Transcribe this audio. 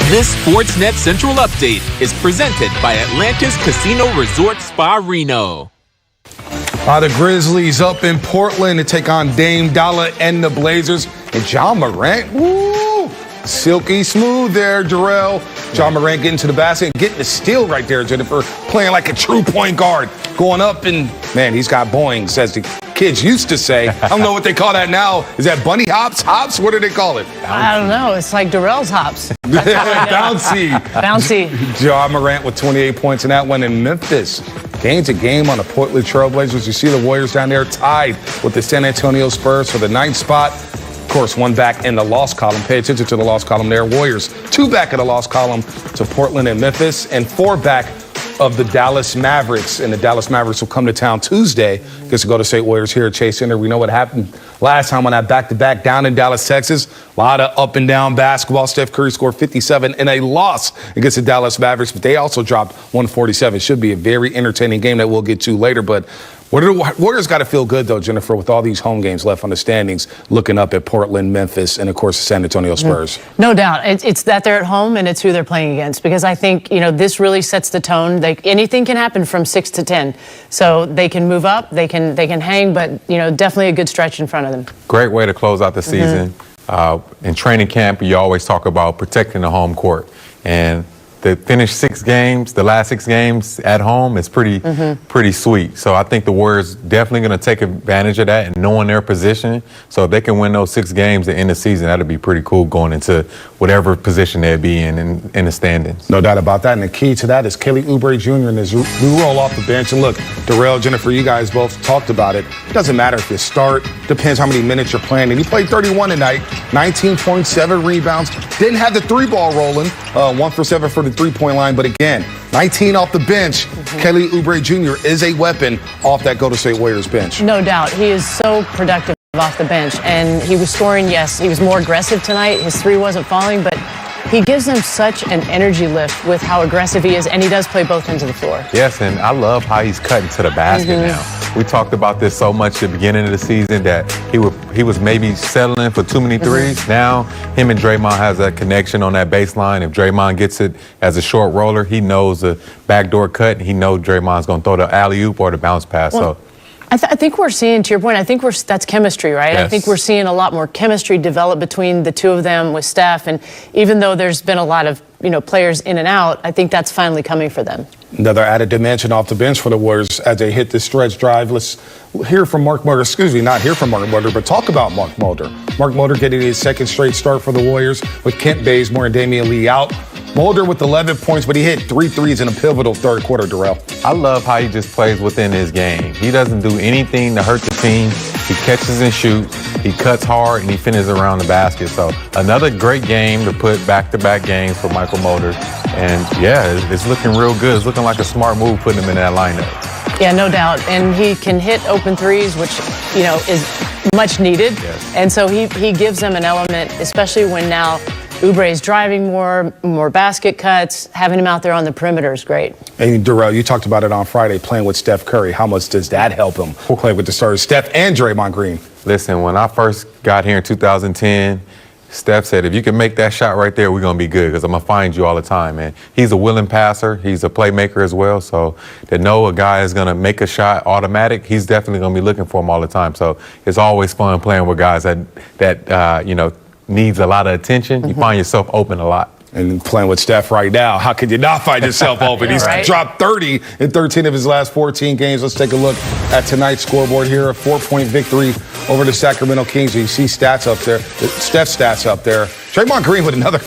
This Sportsnet Central update is presented by Atlantis Casino Resort Spa Reno. The Grizzlies up in Portland to take on Dame Dollar and the Blazers. And John Morant, woo, silky smooth there, Jarrell. John Morant getting to the basket, getting the steal right there, Jennifer, playing like a true point guard, going up and, man, he's got boings, as the kids used to say. I don't know what they call that now. Is that bunny hops? Hops? What do they call it? I don't know. It's like Darrell's hops. Bouncy. Bouncy. John Morant with 28 points in that one in Memphis. Gains a game on the Portland Trailblazers. You see the Warriors down there tied with the San Antonio Spurs for the 9th spot. Of course, one back in the loss column. Pay attention to the loss column there. Warriors, 2 back in the loss column to Portland and Memphis, and 4 back of the Dallas Mavericks. And the Dallas Mavericks will come to town Tuesday. Gets to go to State Warriors here at Chase Center. We know what happened last time on that back-to-back down in Dallas, Texas. A lot of up and down basketball. Steph Curry scored 57 in a loss against the Dallas Mavericks, but they also dropped 147. Should be a very entertaining game that we'll get to later. But Warriors got to feel good, though, Jennifer, with all these home games left on the standings, looking up at Portland, Memphis, and, of course, the San Antonio Spurs. No doubt. It's that they're at home, and it's who they're playing against, because I think, you know, this really sets the tone. Anything can happen from 6 to 10. So they can move up, they can hang, but, you know, definitely a good stretch in front of them. Great way to close out the season. In training camp, you always talk about protecting the home court. And to finish 6 games, the last 6 games at home is pretty sweet. So I think the Warriors definitely going to take advantage of that and knowing their position. So if they can win those 6 games at the end of the season, that'd be pretty cool going into whatever position they'd be in the standings. No doubt about that. And the key to that is Kelly Oubre Jr. and his new role off the bench. And look, Darrell, Jennifer, you guys both talked about it. It doesn't matter if you start. Depends how many minutes you're playing. And he played 31 tonight, 19.7 rebounds. Didn't have the 3-ball rolling. 1 for 7 for the 3-point line, but again, 19 off the bench. Kelly Oubre Jr. is a weapon off that Golden State Warriors bench. No doubt. He is so productive off the bench, and he was scoring, yes, he was more aggressive tonight. His 3 wasn't falling, but he gives them such an energy lift with how aggressive he is, and he does play both ends of the floor. Yes, and I love how he's cutting to the basket now. We talked about this so much at the beginning of the season that he was maybe settling for too many threes. Now, him and Draymond has that connection on that baseline. If Draymond gets it as a short roller, he knows the backdoor cut, and he knows Draymond's going to throw the alley-oop or the bounce pass. Well, I think we're seeing, to your point, I think that's chemistry, right? Yes. I think we're seeing a lot more chemistry develop between the two of them with Steph. And even though there's been a lot of, you know, players in and out, I think that's finally coming for them. Another added dimension off the bench for the Warriors as they hit the stretch drive. Let's hear from Mark Mulder. Excuse me, not hear from Mark Mulder, but talk about Mark Mulder. Mark Mulder getting his 2nd straight start for the Warriors with Kent Bazemore and Damian Lee out. Mulder with 11 points, but he hit 3 threes in a pivotal 3rd quarter, Darrell. I love how he just plays within his game. He doesn't do anything to hurt the team. He catches and shoots. He cuts hard, and he finishes around the basket. So another great game to put back-to-back games for Michael Mulder. And, yeah, it's looking real good. It's looking like a smart move putting him in that lineup. Yeah, no doubt. And he can hit open threes, which, you know, is much needed. Yes. And so he gives them an element, especially when now Oubre is driving more basket cuts. Having him out there on the perimeter is great. And Darrell, you talked about it on Friday, playing with Steph Curry. How much does that help him play with the stars, Steph and Draymond Green? Listen, when I first got here in 2010, Steph said, if you can make that shot right there, we're going to be good because I'm going to find you all the time, man. He's a willing passer. He's a playmaker as well. So to know a guy is going to make a shot automatic, he's definitely going to be looking for him all the time. So it's always fun playing with guys that you know, needs a lot of attention. You find yourself open a lot. And playing with Steph right now, how could you not find yourself open? He's dropped 30 in 13 of his last 14 games. Let's take a look at tonight's scoreboard here. A 4-point victory over the Sacramento Kings. You see stats up there, Steph's stats up there. Draymond Green with another